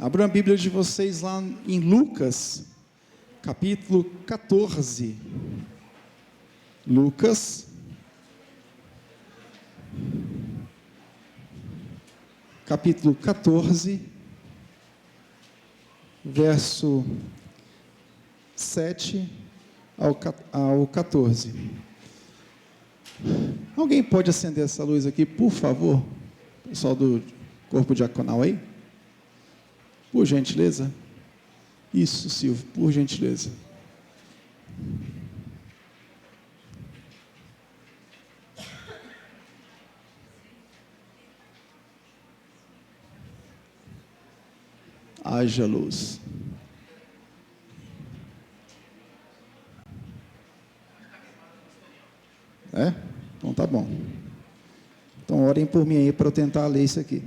Abram a Bíblia de vocês lá em Lucas, capítulo 14. Lucas, capítulo 14, verso 7 ao 14. Alguém pode acender essa luz aqui, por favor? Pessoal do corpo diaconal aí? Por gentileza. Isso, Silvio, por gentileza. Haja luz. É? Então tá bom. Então orem por mim aí para eu tentar ler isso aqui.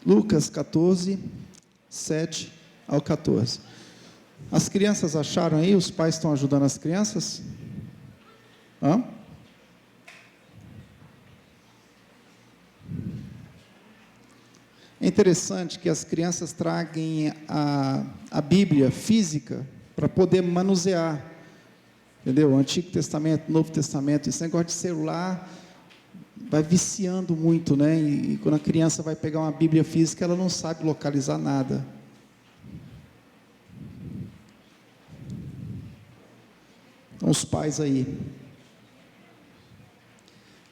Lucas 14, 7 ao 14. As crianças acharam aí? Os pais estão ajudando as crianças? Hã? É interessante que as crianças tragam a Bíblia física para poder manusear, entendeu? O Antigo Testamento, Novo Testamento. Esse negócio de celular vai viciando muito, né? E quando a criança vai pegar uma Bíblia física, ela não sabe localizar nada. Então, os pais aí,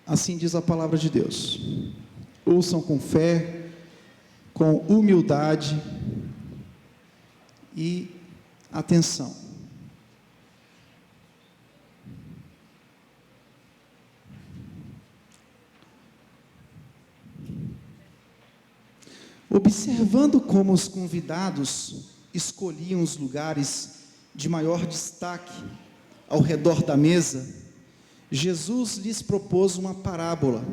assim diz a palavra de Deus: ouçam com fé, com humildade e atenção. Observando como os convidados escolhiam os lugares de maior destaque ao redor da mesa, Jesus lhes propôs uma parábola.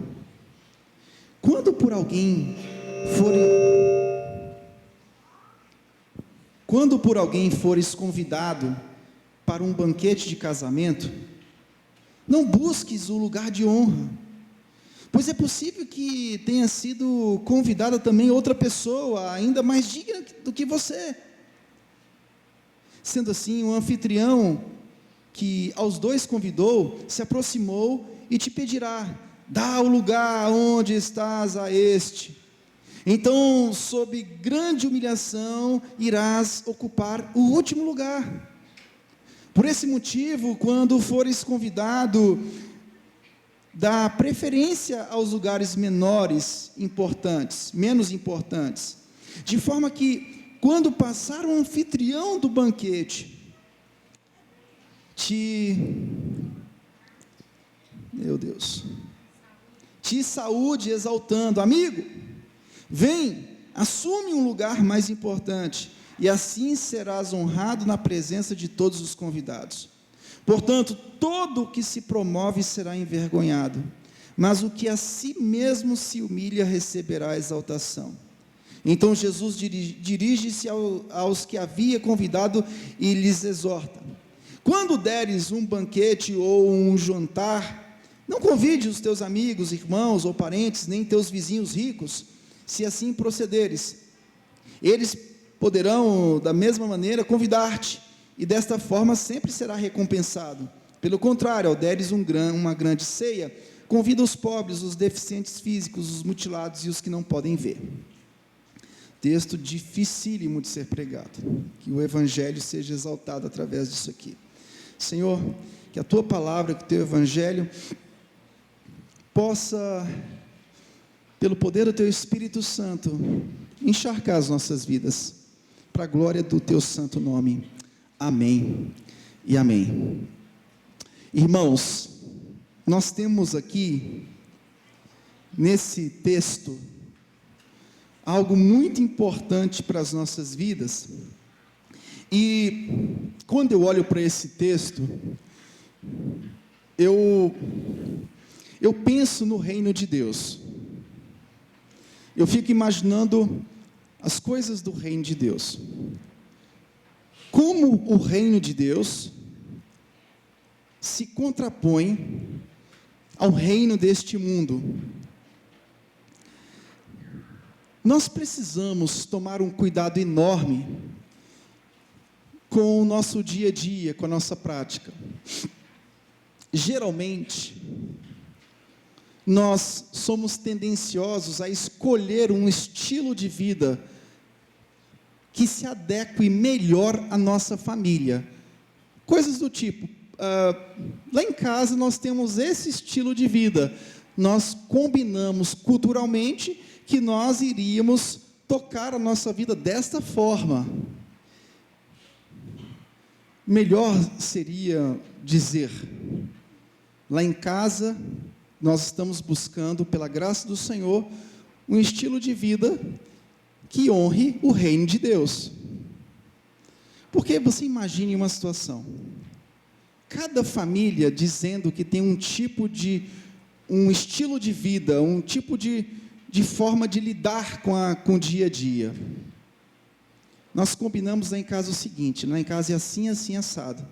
Quando por alguém fores convidado para um banquete de casamento, não busques o lugar de honra, pois é possível que tenha sido convidada também outra pessoa, ainda mais digna do que você. Sendo assim, o anfitrião que aos dois convidou, se aproximou e te pedirá: dá o lugar onde estás a este. Então, sob grande humilhação, irás ocupar o último lugar. Por esse motivo, quando fores convidado, dá preferência aos lugares menos importantes, de forma que, quando passar o anfitrião do banquete, te saúde exaltando: amigo, vem, assume um lugar mais importante, e assim serás honrado na presença de todos os convidados. Portanto, todo o que se promove será envergonhado, mas o que a si mesmo se humilha receberá exaltação. Então Jesus dirige-se aos que havia convidado e lhes exorta: quando deres um banquete ou um jantar, não convide os teus amigos, irmãos ou parentes, nem teus vizinhos ricos. Se assim procederes, eles poderão da mesma maneira convidar-te, e desta forma sempre será recompensado. Pelo contrário, ao deres uma grande ceia, convida os pobres, os deficientes físicos, os mutilados e os que não podem ver. Texto dificílimo de ser pregado. Que o Evangelho seja exaltado através disso aqui. Senhor, que a Tua palavra, que o Teu Evangelho possa, pelo poder do Teu Espírito Santo, encharcar as nossas vidas, para a glória do Teu santo nome. Amém e amém. Irmãos, nós temos aqui, nesse texto, algo muito importante para as nossas vidas. E quando eu olho para esse texto, eu penso no reino de Deus. Eu fico imaginando as coisas do reino de Deus. Como o reino de Deus se contrapõe ao reino deste mundo, nós precisamos tomar um cuidado enorme com o nosso dia a dia, com a nossa prática. Geralmente, nós somos tendenciosos a escolher um estilo de vida que se adeque melhor à nossa família. Coisas do tipo, lá em casa nós temos esse estilo de vida, nós combinamos culturalmente que nós iríamos tocar a nossa vida desta forma. Melhor seria dizer, lá em casa, nós estamos buscando, pela graça do Senhor, um estilo de vida que honre o reino de Deus. Porque você imagine uma situação, cada família dizendo que tem um estilo de vida, um tipo de forma de lidar com o dia a dia. Nós combinamos lá em casa o seguinte, lá em casa é assim, assim, assado.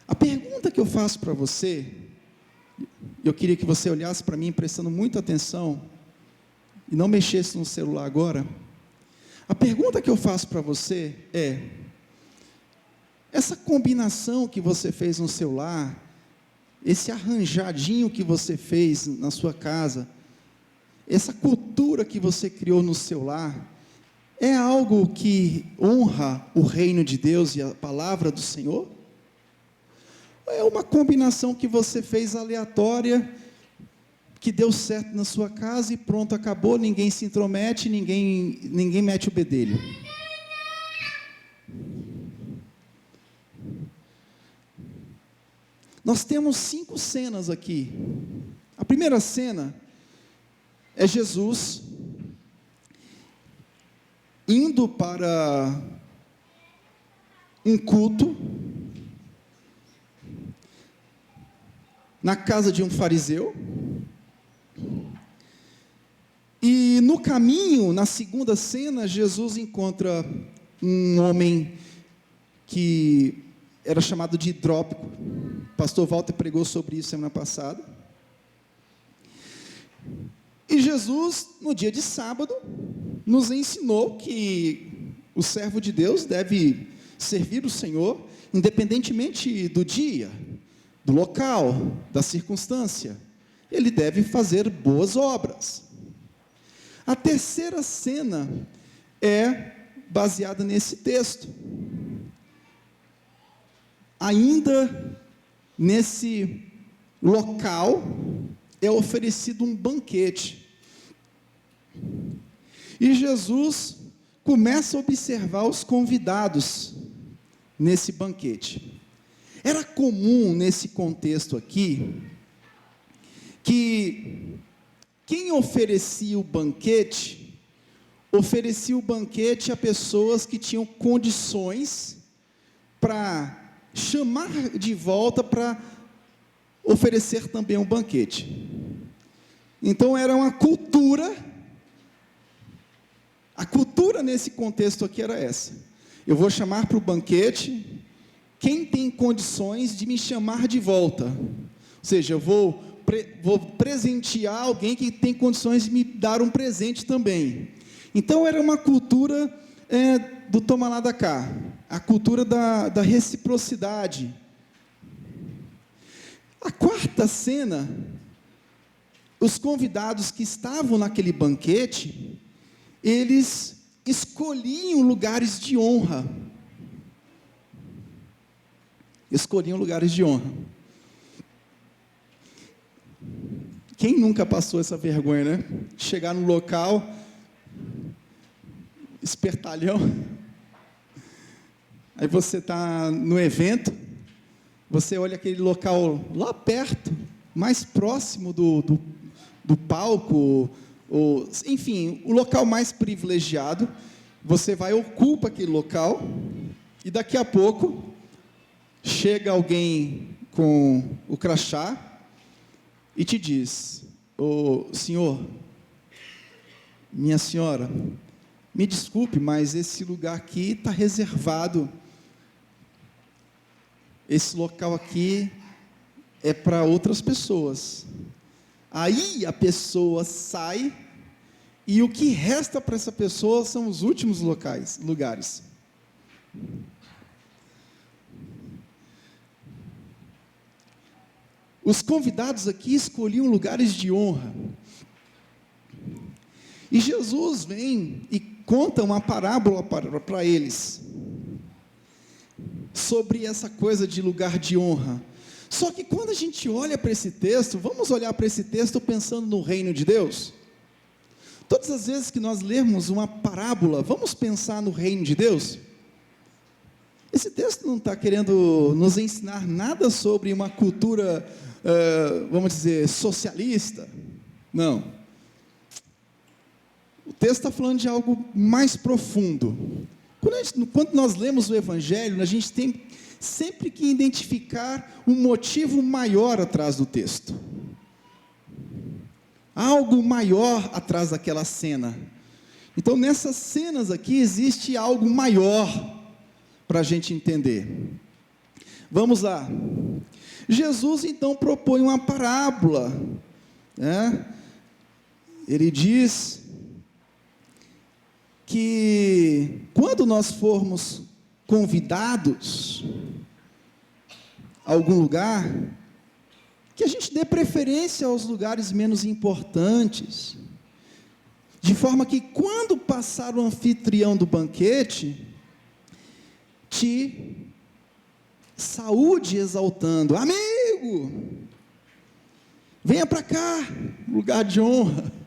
A pergunta que eu faço para você, eu queria que você olhasse para mim prestando muita atenção, e não mexesse no celular agora. A pergunta que eu faço para você é, essa combinação que você fez no seu lar, esse arranjadinho que você fez na sua casa, essa cultura que você criou no seu lar, é algo que honra o reino de Deus e a palavra do Senhor? Ou é uma combinação que você fez aleatória, que deu certo na sua casa e pronto, acabou, ninguém se intromete, ninguém mete o bedelho? Nós temos 5 cenas aqui. A primeira cena é Jesus indo para um culto na casa de um fariseu, e no caminho, na segunda cena, Jesus encontra um homem que era chamado de hidrópico. O pastor Walter pregou sobre isso semana passada. E Jesus, no dia de sábado, nos ensinou que o servo de Deus deve servir o Senhor, independentemente do dia, do local, da circunstância. Ele deve fazer boas obras. A terceira cena é baseada nesse texto. Ainda nesse local é oferecido um banquete. E Jesus começa a observar os convidados nesse banquete. Era comum nesse contexto aqui que quem oferecia o banquete a pessoas que tinham condições para chamar de volta para oferecer também um banquete. Então era uma cultura, a cultura nesse contexto aqui era essa: eu vou chamar para o banquete quem tem condições de me chamar de volta, ou seja, eu vou presentear alguém que tem condições de me dar um presente também. Então era uma cultura do toma lá da cá, a cultura da reciprocidade. A quarta cena, os convidados que estavam naquele banquete, eles escolhiam lugares de honra. Escolhiam lugares de honra. Quem nunca passou essa vergonha, né? Chegar no local, espertalhão, aí você está no evento, você olha aquele local lá perto, mais próximo do palco, enfim, o local mais privilegiado, você vai, ocupa aquele local, e daqui a pouco, chega alguém com o crachá, e te diz: senhor, minha senhora, me desculpe, mas esse lugar aqui está reservado, esse local aqui é para outras pessoas, Aí a pessoa sai, e o que resta para essa pessoa são os últimos lugares. Os convidados aqui escolhiam lugares de honra. E Jesus vem e conta uma parábola para eles, sobre essa coisa de lugar de honra. Só que quando a gente olha para esse texto, vamos olhar para esse texto pensando no reino de Deus? Todas as vezes que nós lermos uma parábola, vamos pensar no reino de Deus? Esse texto não está querendo nos ensinar nada sobre uma cultura, vamos dizer, socialista. Não. O texto está falando de algo mais profundo. Quando nós lemos o Evangelho, a gente tem sempre que identificar um motivo maior atrás do texto. Algo maior atrás daquela cena. Então, nessas cenas aqui, existe algo maior para a gente entender. Vamos lá. Jesus, então, propõe uma parábola, né? Ele diz que quando nós formos convidados a algum lugar, que a gente dê preferência aos lugares menos importantes, de forma que quando passar o anfitrião do banquete, te saúde exaltando: amigo, venha para cá, lugar de honra.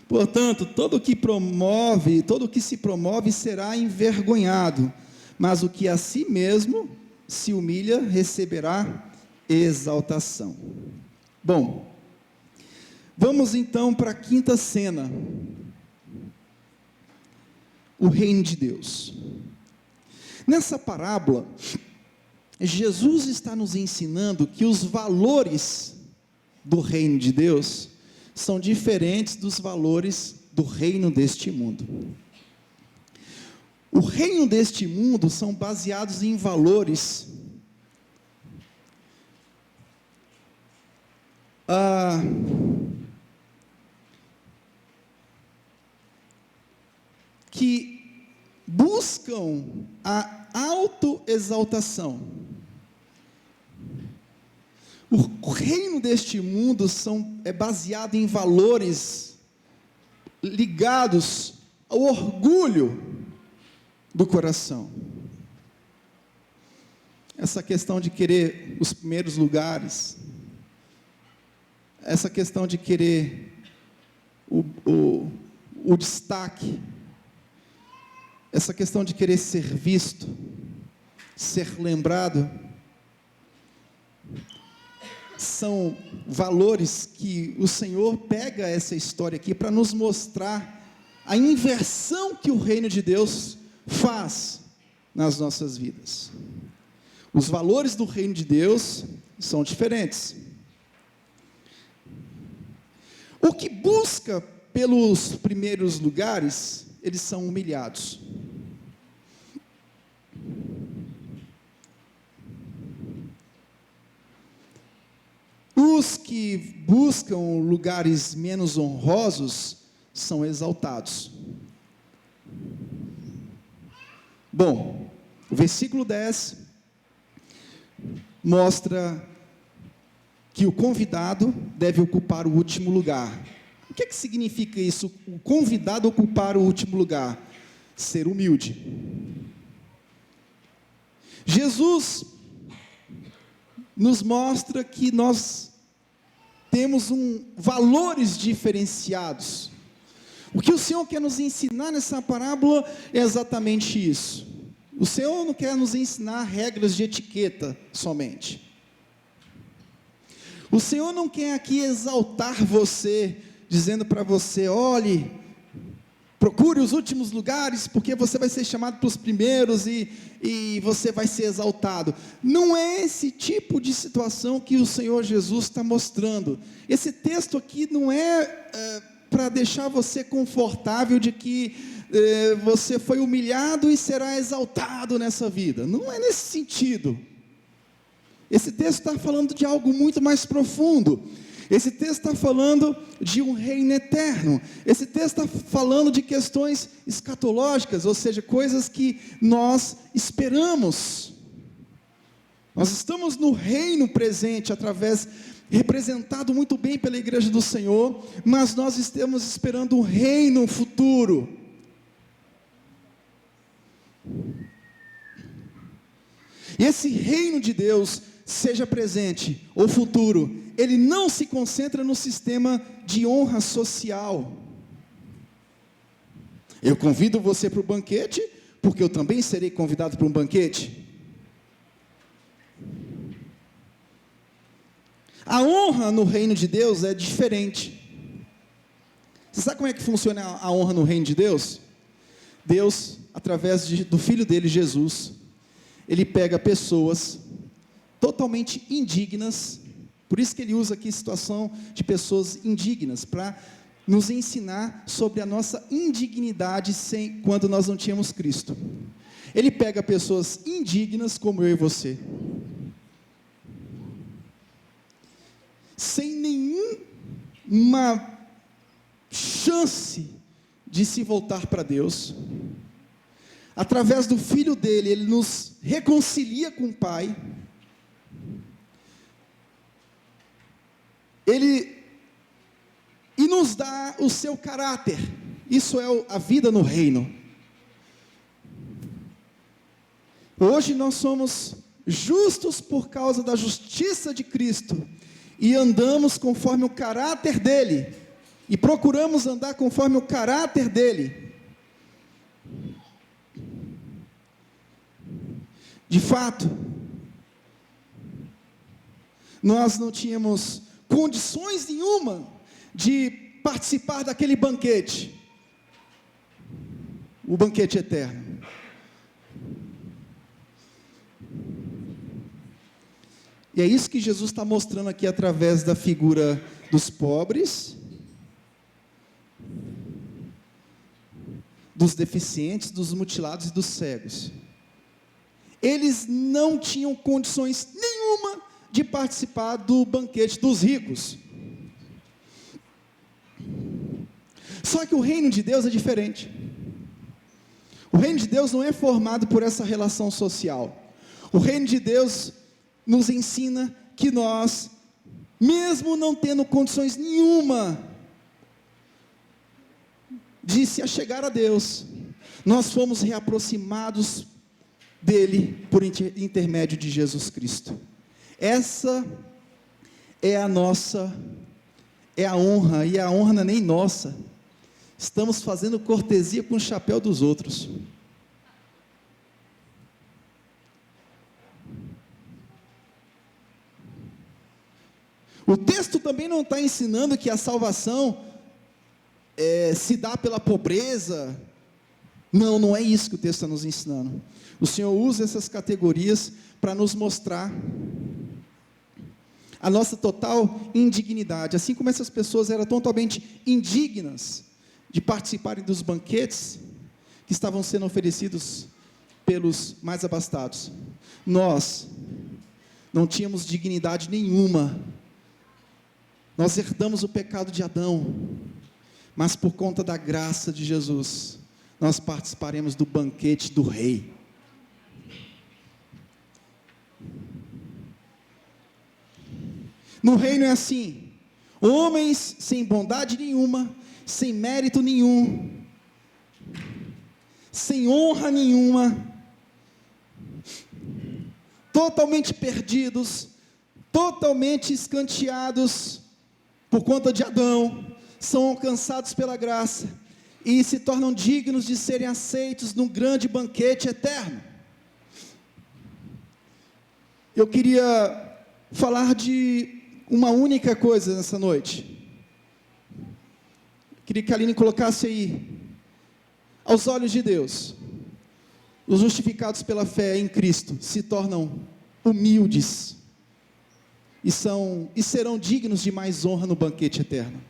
Portanto, todo o que se promove será envergonhado, mas o que a si mesmo se humilha receberá exaltação. Bom, vamos então para a quinta cena. O reino de Deus. Nessa parábola, Jesus está nos ensinando que os valores do reino de Deus são diferentes dos valores do reino deste mundo. O reino deste mundo são baseados em valores que buscam a autoexaltação. O reino deste mundo é baseado em valores ligados ao orgulho do coração. Essa questão de querer os primeiros lugares, essa questão de querer o destaque, essa questão de querer ser visto, ser lembrado, são valores que o Senhor pega essa história aqui para nos mostrar a inversão que o reino de Deus faz nas nossas vidas. Os valores do reino de Deus são diferentes. O que busca pelos primeiros lugares, eles são humilhados. Os que buscam lugares menos honrosos são exaltados. Bom, o versículo 10 mostra que o convidado deve ocupar o último lugar. O que significa isso? O convidado ocupar o último lugar? Ser humilde. Jesus nos mostra que nós temos valores diferenciados. O que o Senhor quer nos ensinar nessa parábola é exatamente isso. O Senhor não quer nos ensinar regras de etiqueta somente. O Senhor não quer aqui exaltar você, dizendo para você: olhe, procure os últimos lugares, porque você vai ser chamado para os primeiros e você vai ser exaltado. Não é esse tipo de situação que o Senhor Jesus está mostrando. Esse texto aqui não é para deixar você confortável de que você foi humilhado e será exaltado nessa vida. Não é nesse sentido. Esse texto está falando de algo muito mais profundo. Esse texto está falando de um reino eterno. Esse texto está falando de questões escatológicas, ou seja, coisas que nós esperamos. Nós estamos no reino presente, representado muito bem pela igreja do Senhor, mas nós estamos esperando um reino futuro. E esse reino de Deus, seja presente ou futuro, ele não se concentra no sistema de honra social. Eu convido você para o banquete, porque eu também serei convidado para um banquete. A honra no reino de Deus é diferente. Você sabe como é que funciona a honra no reino de Deus? Deus, através do Filho dele, Jesus, ele pega pessoas totalmente indignas, por isso que ele usa aqui a situação de pessoas indignas, para nos ensinar sobre a nossa indignidade quando nós não tínhamos Cristo. Ele pega pessoas indignas como eu e você, sem nenhuma chance de se voltar para Deus. Através do Filho dele, ele nos reconcilia com o Pai. E nos dá o seu caráter. Isso é a vida no reino. Hoje nós somos justos por causa da justiça de Cristo, e andamos conforme o caráter dele, e procuramos andar conforme o caráter dele. De fato, nós não tínhamos condições nenhuma de participar daquele banquete, o banquete eterno. E é isso que Jesus está mostrando aqui através da figura dos pobres, dos deficientes, dos mutilados e dos cegos. Eles não tinham condições nenhuma de participar do banquete dos ricos. Só que o reino de Deus é diferente. O reino de Deus não é formado por essa relação social. O reino de Deus nos ensina que nós, mesmo não tendo condições nenhuma de se achegar a Deus, nós fomos reaproximados dele por intermédio de Jesus Cristo. Essa é a honra, e a honra não é nem nossa. Estamos fazendo cortesia com o chapéu dos outros. O texto também não está ensinando que a salvação se dá pela pobreza. Não, não é isso que o texto está nos ensinando. O Senhor usa essas categorias para nos mostrar a nossa total indignidade. Assim como essas pessoas eram totalmente indignas de participarem dos banquetes que estavam sendo oferecidos pelos mais abastados, nós não tínhamos dignidade nenhuma. Nós herdamos o pecado de Adão, mas por conta da graça de Jesus, nós participaremos do banquete do Rei. No reino é assim: homens sem bondade nenhuma, sem mérito nenhum, sem honra nenhuma, totalmente perdidos, totalmente escanteados por conta de Adão, são alcançados pela graça e se tornam dignos de serem aceitos num grande banquete eterno. Eu queria falar de uma única coisa nessa noite. Queria que a Aline colocasse aí: aos olhos de Deus, os justificados pela fé em Cristo se tornam humildes e serão dignos de mais honra no banquete eterno.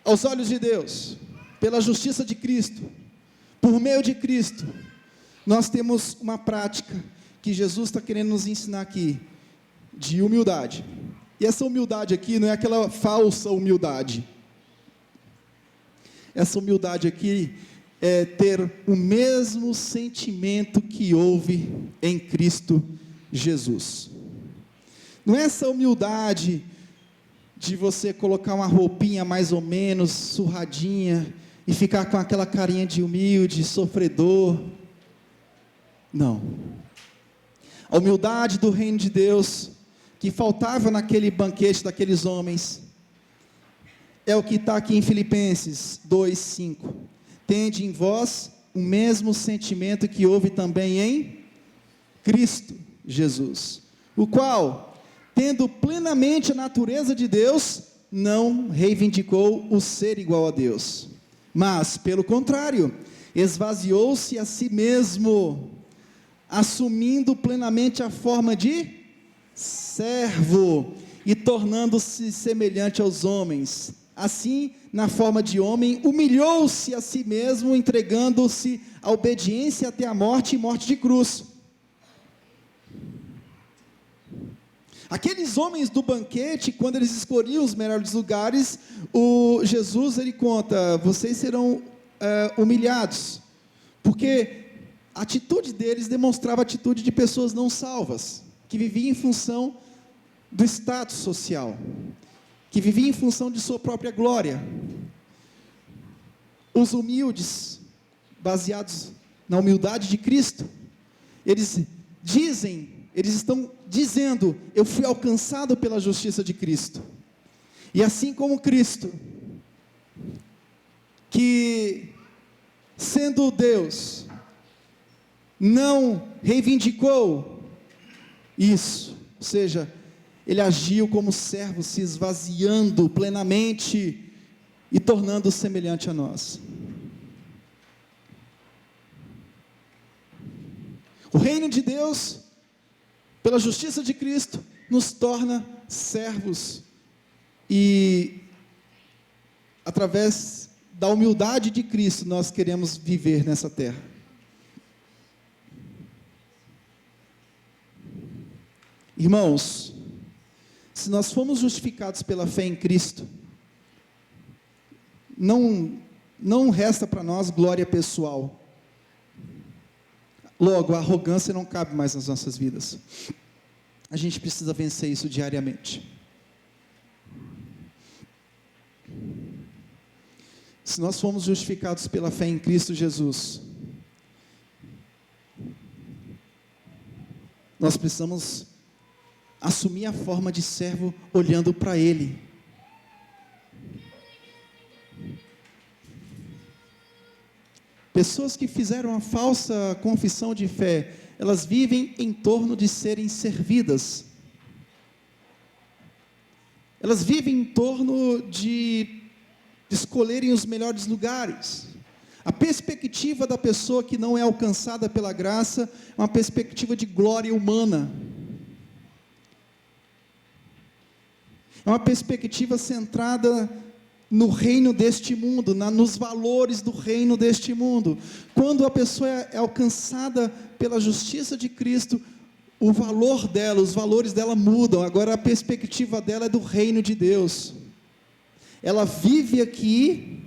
Aos olhos de Deus, pela justiça de Cristo, por meio de Cristo, nós temos uma prática que Jesus está querendo nos ensinar aqui, de humildade. E essa humildade aqui não é aquela falsa humildade. Essa humildade aqui é ter o mesmo sentimento que houve em Cristo Jesus. Não é essa humildade de você colocar uma roupinha mais ou menos surradinha e ficar com aquela carinha de humilde, sofredor. Não. A humildade do reino de Deus, que faltava naquele banquete daqueles homens, é o que está aqui em Filipenses 2:5. Tende em vós o mesmo sentimento que houve também em Cristo Jesus, o qual, tendo plenamente a natureza de Deus, não reivindicou o ser igual a Deus, mas, pelo contrário, esvaziou-se a si mesmo, assumindo plenamente a forma de servo, e tornando-se semelhante aos homens. Assim, na forma de homem, humilhou-se a si mesmo, entregando-se à obediência até a morte e morte de cruz. Aqueles homens do banquete, quando eles escolhiam os melhores lugares, Jesus ele conta: vocês serão humilhados, porque a atitude deles demonstrava a atitude de pessoas não salvas, que viviam em função do status social, que viviam em função de sua própria glória. Os humildes, baseados na humildade de Cristo, eles estão dizendo: eu fui alcançado pela justiça de Cristo. E assim como Cristo, que sendo Deus, não reivindicou isso, ou seja, ele agiu como servo, se esvaziando plenamente e tornando-se semelhante a nós. O reino de Deus, pela justiça de Cristo, nos torna servos, e através da humildade de Cristo nós queremos viver nessa terra. Irmãos, se nós fomos justificados pela fé em Cristo, não resta para nós glória pessoal. Logo, a arrogância não cabe mais nas nossas vidas. A gente precisa vencer isso diariamente. Se nós fomos justificados pela fé em Cristo Jesus, nós precisamos assumir a forma de servo olhando para Ele. Pessoas que fizeram a falsa confissão de fé, elas vivem em torno de serem servidas. Elas vivem em torno de escolherem os melhores lugares. A perspectiva da pessoa que não é alcançada pela graça é uma perspectiva de glória humana. É uma perspectiva centrada no reino deste mundo, nos valores do reino deste mundo. Quando a pessoa é alcançada pela justiça de Cristo, o valor dela, os valores dela mudam. Agora a perspectiva dela é do reino de Deus. Ela vive aqui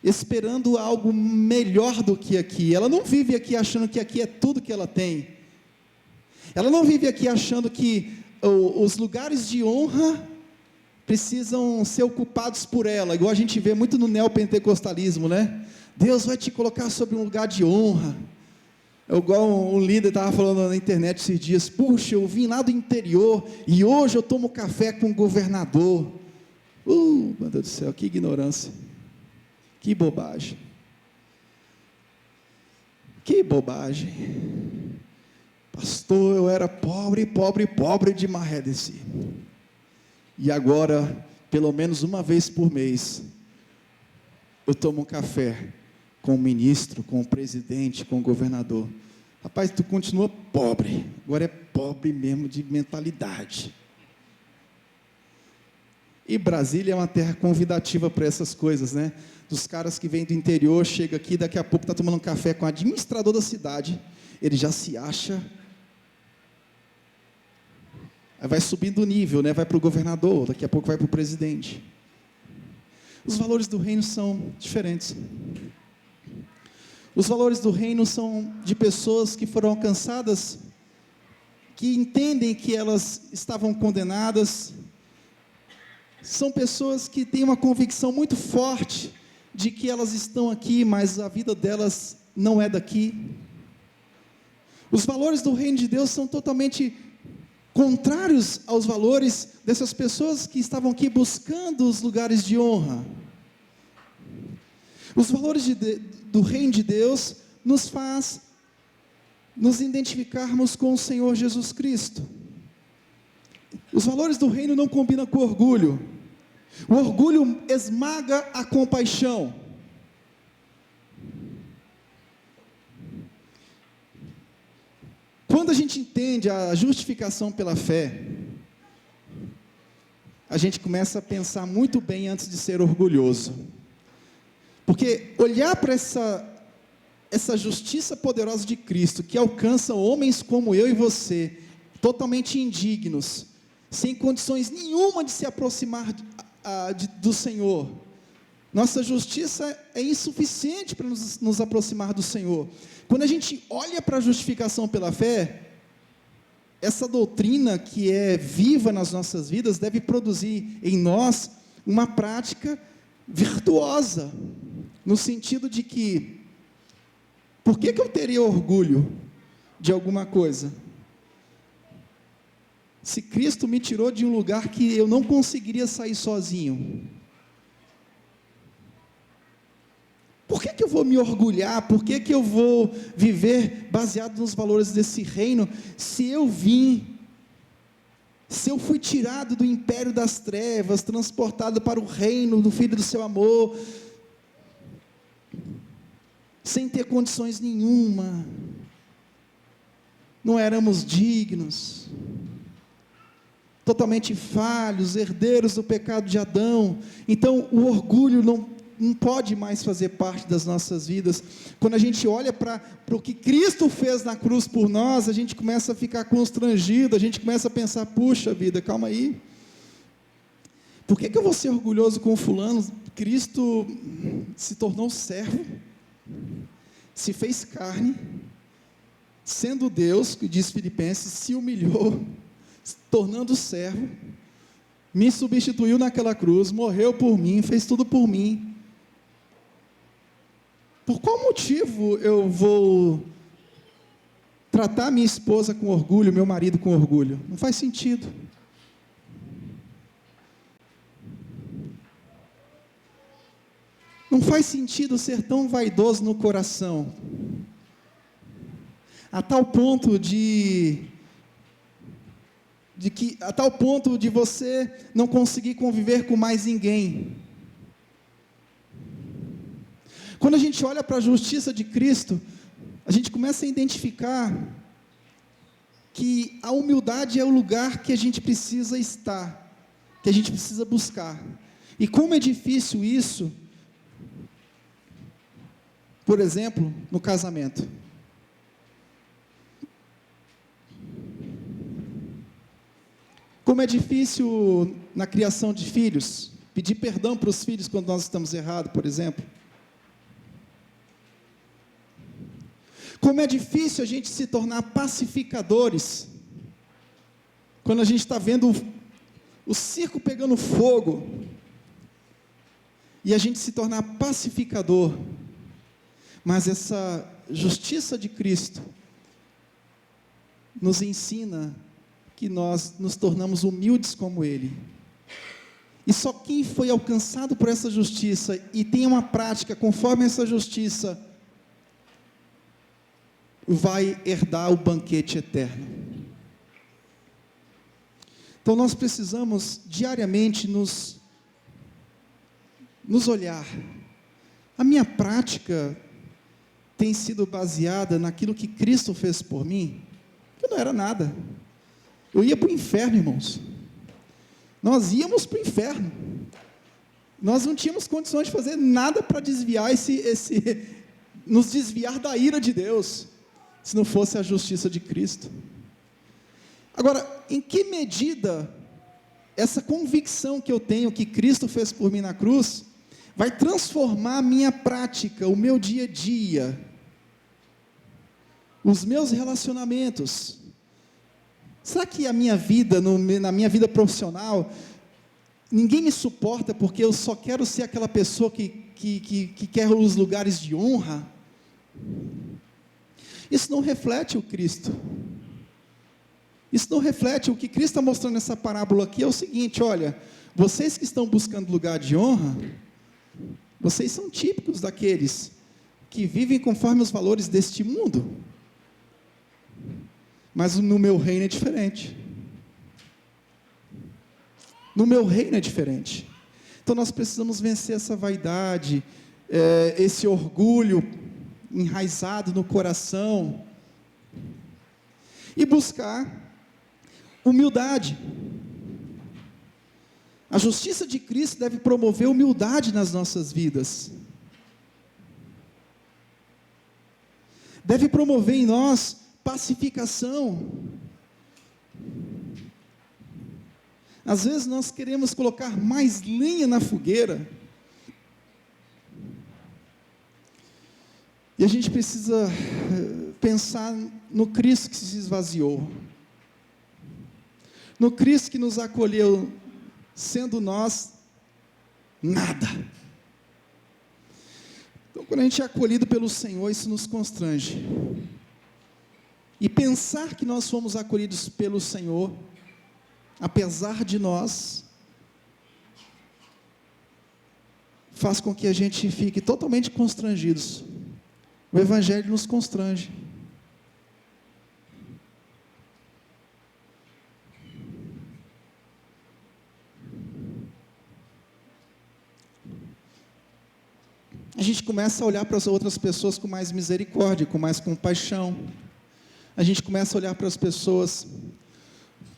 esperando algo melhor do que aqui. Ela não vive aqui achando que aqui é tudo que ela tem. Ela não vive aqui achando que os lugares de honra precisam ser ocupados por ela, igual a gente vê muito no neopentecostalismo, né? Deus vai te colocar sobre um lugar de honra. É igual um líder estava falando na internet esses dias: puxa, eu vim lá do interior e hoje eu tomo café com o governador. Meu Deus do céu, que ignorância, que bobagem, que bobagem. Pastor, eu era pobre de Maré desse. E agora, pelo menos uma vez por mês, eu tomo um café com o ministro, com o presidente, com o governador. Rapaz, tu continua pobre, agora é pobre mesmo de mentalidade. E Brasília é uma terra convidativa para essas coisas, né? Dos caras que vêm do interior, chega aqui, daqui a pouco está tomando um café com o administrador da cidade, ele já se acha, aí vai subindo o nível, né? Vai para o governador, daqui a pouco vai para o presidente. Os valores do reino são diferentes. Os valores do reino são de pessoas que foram alcançadas, que entendem que elas estavam condenadas. São pessoas que têm uma convicção muito forte de que elas estão aqui, mas a vida delas não é daqui. Os valores do reino de Deus são totalmente contrários aos valores dessas pessoas que estavam aqui buscando os lugares de honra. Os valores do reino de Deus nos faz nos identificarmos com o Senhor Jesus Cristo. Os valores do reino não combinam com orgulho. O orgulho esmaga a compaixão. Quando a gente entende a justificação pela fé, a gente começa a pensar muito bem antes de ser orgulhoso. Porque olhar para essa justiça poderosa de Cristo, que alcança homens como eu e você, totalmente indignos, sem condições nenhuma de se aproximar do Senhor. Nossa justiça é insuficiente para nos aproximar do Senhor. Quando a gente olha para a justificação pela fé, essa doutrina que é viva nas nossas vidas, deve produzir em nós uma prática virtuosa, no sentido de que, por que eu teria orgulho de alguma coisa? Se Cristo me tirou de um lugar que eu não conseguiria sair sozinho, por que eu vou me orgulhar? Por que eu vou viver baseado nos valores desse reino, se eu fui tirado do império das trevas, transportado para o reino do Filho do seu amor, sem ter condições nenhuma, não éramos dignos, totalmente falhos, herdeiros do pecado de Adão. Então o orgulho não pode mais fazer parte das nossas vidas. Quando a gente olha para o que Cristo fez na cruz por nós, a gente começa a ficar constrangido, a gente começa a pensar, puxa vida, calma aí, por que eu vou ser orgulhoso com o fulano? Cristo se tornou servo, se fez carne, sendo Deus, que diz Filipenses, se humilhou, se tornando servo, me substituiu naquela cruz, morreu por mim, fez tudo por mim. Por qual motivo eu vou tratar minha esposa com orgulho, meu marido com orgulho? Não faz sentido. Não faz sentido ser tão vaidoso no coração, a tal ponto de você não conseguir conviver com mais ninguém. Quando a gente olha para a justiça de Cristo, a gente começa a identificar que a humildade é o lugar que a gente precisa estar, que a gente precisa buscar. E como é difícil isso, por exemplo, no casamento. Como é difícil na criação de filhos, pedir perdão para os filhos quando nós estamos errados, por exemplo. Como é difícil a gente se tornar pacificadores, quando a gente está vendo o circo pegando fogo, e a gente se tornar pacificador. Mas essa justiça de Cristo nos ensina que nós nos tornamos humildes como Ele. E só quem foi alcançado por essa justiça e tem uma prática conforme essa justiça vai herdar o banquete eterno. Então nós precisamos diariamente nos olhar. A minha prática tem sido baseada naquilo que Cristo fez por mim, que não era nada. Eu ia para o inferno, irmãos. nós íamos para o inferno. Nós não tínhamos condições de fazer nada para desviar nos desviar da ira de Deus, se não fosse a justiça de Cristo. Agora, em que medida essa convicção que eu tenho que Cristo fez por mim na cruz vai transformar a minha prática, o meu dia a dia, os meus relacionamentos? Será que a minha vida, na minha vida profissional, ninguém me suporta porque eu só quero ser aquela pessoa que quer os lugares de honra? Isso não reflete o Cristo. Isso não reflete o que Cristo está mostrando nessa parábola aqui. É o seguinte: olha, vocês que estão buscando lugar de honra, vocês são típicos daqueles que vivem conforme os valores deste mundo, mas no meu reino é diferente. No meu reino é diferente. Então nós precisamos vencer essa vaidade, esse orgulho enraizado no coração, e buscar humildade. A justiça de Cristo deve promover humildade nas nossas vidas. Deve promover em nós pacificação. Às vezes nós queremos colocar mais lenha na fogueira, e a gente precisa pensar no Cristo que se esvaziou, no Cristo que nos acolheu, sendo nós nada. Então, quando a gente é acolhido pelo Senhor, isso nos constrange. E pensar que nós fomos acolhidos pelo Senhor, apesar de nós, faz com que a gente fique totalmente constrangidos. O Evangelho nos constrange. A gente começa a olhar para as outras pessoas com mais misericórdia, com mais compaixão. A gente começa a olhar para as pessoas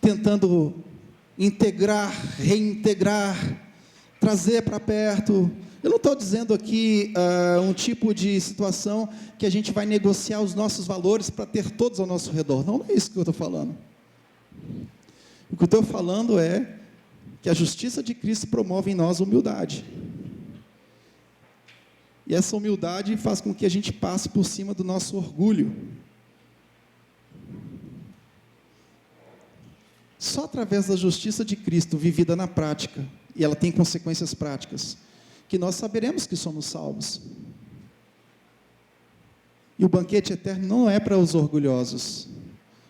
tentando integrar, reintegrar, trazer para perto. Eu não estou dizendo aqui um tipo de situação que a gente vai negociar os nossos valores para ter todos ao nosso redor. Não é isso que eu estou falando. O que eu estou falando é que a justiça de Cristo promove em nós humildade. E essa humildade faz com que a gente passe por cima do nosso orgulho. Só através da justiça de Cristo, vivida na prática, e ela tem consequências práticas, que nós saberemos que somos salvos. E o banquete eterno não é para os orgulhosos,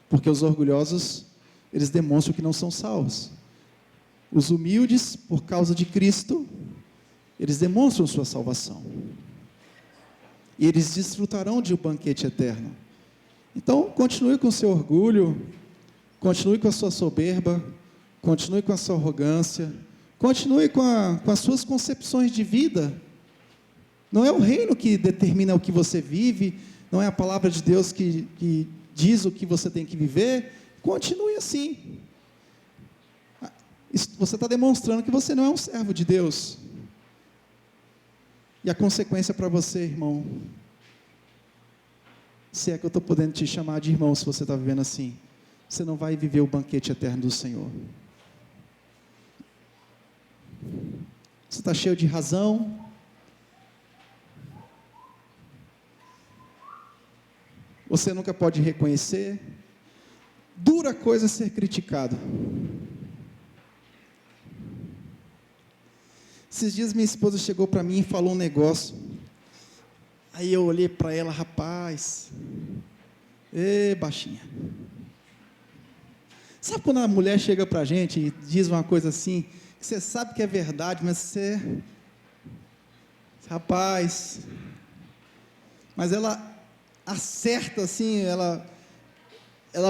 porque os orgulhosos, eles demonstram que não são salvos. Os humildes, por causa de Cristo, eles demonstram sua salvação. E eles desfrutarão de um banquete eterno. Então, continue com o seu orgulho, continue com a sua soberba, continue com a sua arrogância, continue com as suas concepções de vida. Não é o reino que determina o que você vive, não é a palavra de Deus que diz o que você tem que viver. Continue assim. Você está demonstrando que você não é um servo de Deus. E a consequência para você, irmão, se é que eu estou podendo te chamar de irmão, se você está vivendo assim, você não vai viver o banquete eterno do Senhor. Você está cheio de razão, você nunca pode reconhecer, dura coisa ser criticado. Esses dias minha esposa chegou para mim e falou um negócio, aí eu olhei para ela: rapaz, baixinha. Sabe quando a mulher chega para a gente e diz uma coisa assim, que você sabe que é verdade, mas você, rapaz, mas ela acerta assim, ela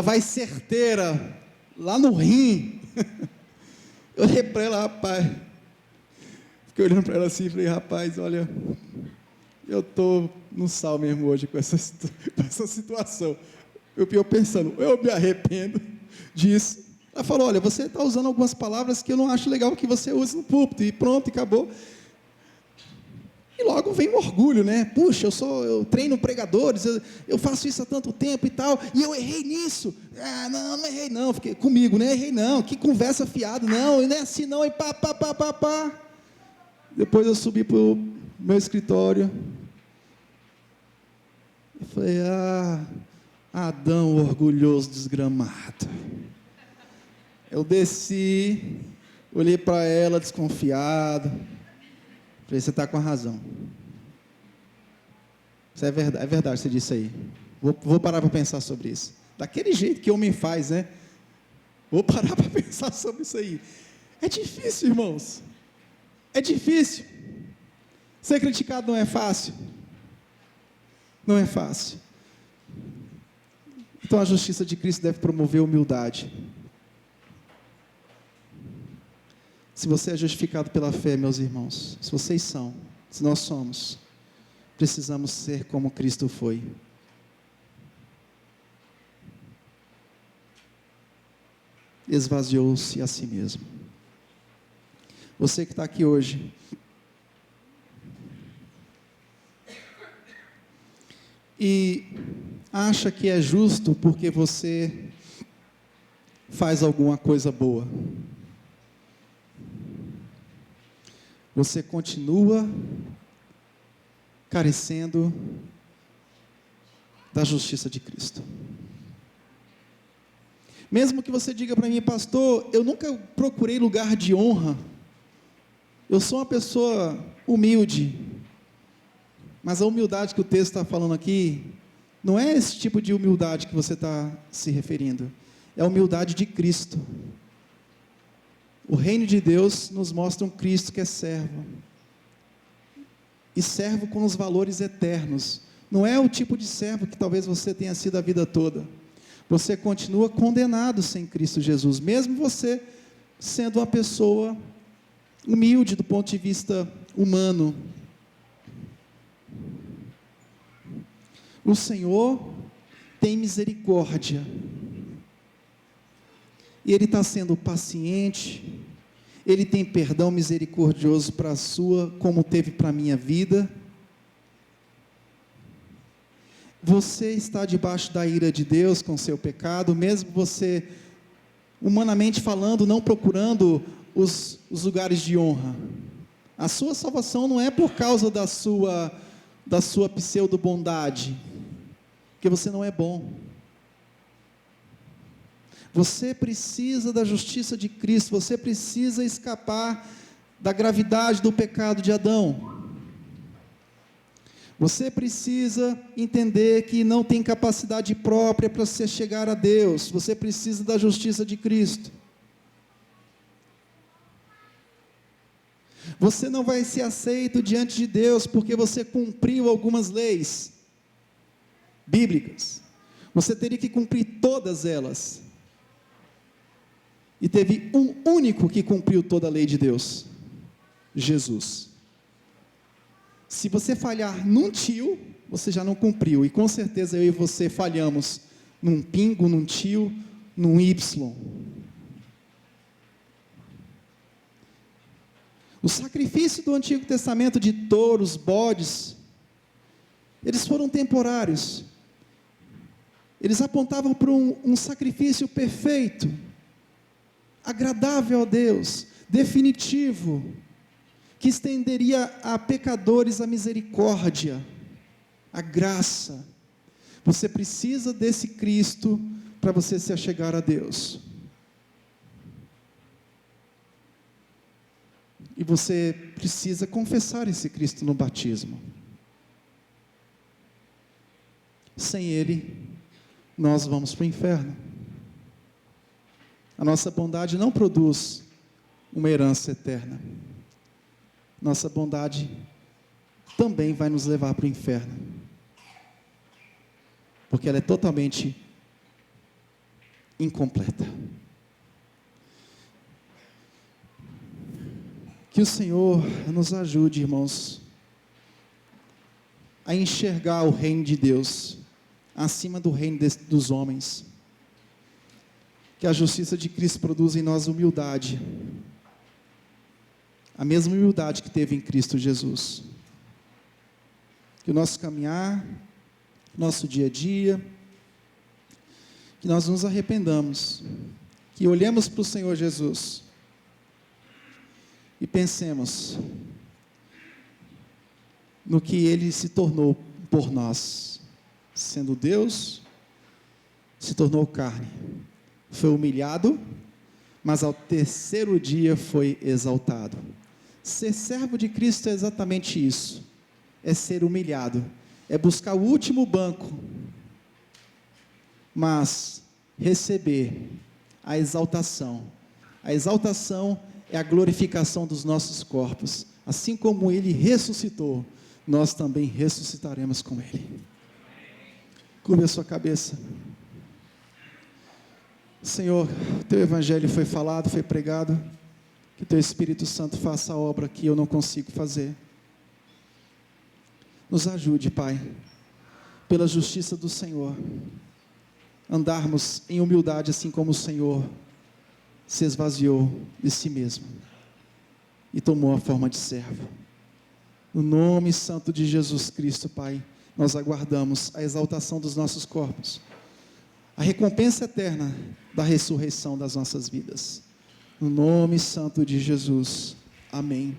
vai certeira, lá no rim. Eu olhei para ela: rapaz, fiquei olhando para ela assim e falei: rapaz, olha, eu estou no sal mesmo hoje com essa situação. Eu pensando, eu me arrependo disso, Ela falou, olha, você está usando algumas palavras que eu não acho legal que você use no púlpito, e pronto, e acabou. E logo vem o orgulho, né? Puxa, eu treino pregadores, eu faço isso há tanto tempo e tal, e eu errei nisso. Ah, não errei não, fiquei comigo, né? Errei não, que conversa fiada, não é assim não, e pá. Depois eu subi para o meu escritório, e falei, Adão orgulhoso, desgramado. Eu desci, olhei para ela desconfiado, falei, você está com a razão. Isso é verdade, você disse aí. Vou parar para pensar sobre isso. Daquele jeito que homem faz, né? Vou parar para pensar sobre isso aí. É difícil, irmãos. É difícil. Ser criticado não é fácil. Não é fácil. Então a justiça de Cristo deve promover humildade. Se você é justificado pela fé, meus irmãos, se vocês são, se nós somos, precisamos ser como Cristo foi. Esvaziou-se a si mesmo. Você que está aqui hoje, e acha que é justo porque você faz alguma coisa boa, você continua carecendo da justiça de Cristo. Mesmo que você diga para mim, pastor, eu nunca procurei lugar de honra, eu sou uma pessoa humilde, mas a humildade que o texto está falando aqui, não é esse tipo de humildade que você está se referindo, é a humildade de Cristo. O reino de Deus nos mostra um Cristo que é servo, e servo com os valores eternos, não é o tipo de servo que talvez você tenha sido a vida toda. Você continua condenado sem Cristo Jesus, mesmo você sendo uma pessoa humilde do ponto de vista humano. O Senhor tem misericórdia, e Ele está sendo paciente, Ele tem perdão misericordioso para a sua, como teve para a minha vida. Você está debaixo da ira de Deus com seu pecado, mesmo você, humanamente falando, não procurando os lugares de honra. A sua salvação não é por causa da sua pseudo-bondade, porque você não é bom. Você precisa da justiça de Cristo, você precisa escapar da gravidade do pecado de Adão. Você precisa entender que não tem capacidade própria para se chegar a Deus, você precisa da justiça de Cristo. Você não vai ser aceito diante de Deus porque você cumpriu algumas leis bíblicas. Você teria que cumprir todas elas. E teve um único que cumpriu toda a lei de Deus: Jesus. Se você falhar num tio, você já não cumpriu, e com certeza eu e você falhamos num pingo, num tio, num Y. O sacrifício do Antigo Testamento de touros, bodes, eles foram temporários, eles apontavam para um sacrifício perfeito, agradável a Deus, definitivo, que estenderia a pecadores a misericórdia, a graça. Você precisa desse Cristo para você se achegar a Deus. E você precisa confessar esse Cristo no batismo. Sem Ele, nós vamos para o inferno. A nossa bondade não produz uma herança eterna. Nossa bondade também vai nos levar para o inferno, porque ela é totalmente incompleta. Que o Senhor nos ajude, irmãos, a enxergar o reino de Deus acima do reino dos homens. Que a justiça de Cristo produz em nós humildade, a mesma humildade que teve em Cristo Jesus. Que o nosso caminhar, nosso dia a dia, que nós nos arrependamos, que olhemos para o Senhor Jesus e pensemos no que Ele se tornou por nós, sendo Deus, se tornou carne, foi humilhado, mas ao terceiro dia foi exaltado. Ser servo de Cristo é exatamente isso, é ser humilhado, é buscar o último banco, mas receber a exaltação. A exaltação é a glorificação dos nossos corpos. Assim como Ele ressuscitou, nós também ressuscitaremos com Ele. Curve a sua cabeça. Senhor, Teu Evangelho foi falado, foi pregado, que Teu Espírito Santo faça a obra que eu não consigo fazer. Nos ajude, Pai, pela justiça do Senhor, andarmos em humildade, assim como o Senhor se esvaziou de si mesmo e tomou a forma de servo. No nome santo de Jesus Cristo, Pai, nós aguardamos a exaltação dos nossos corpos, a recompensa eterna da ressurreição das nossas vidas. No nome santo de Jesus. Amém.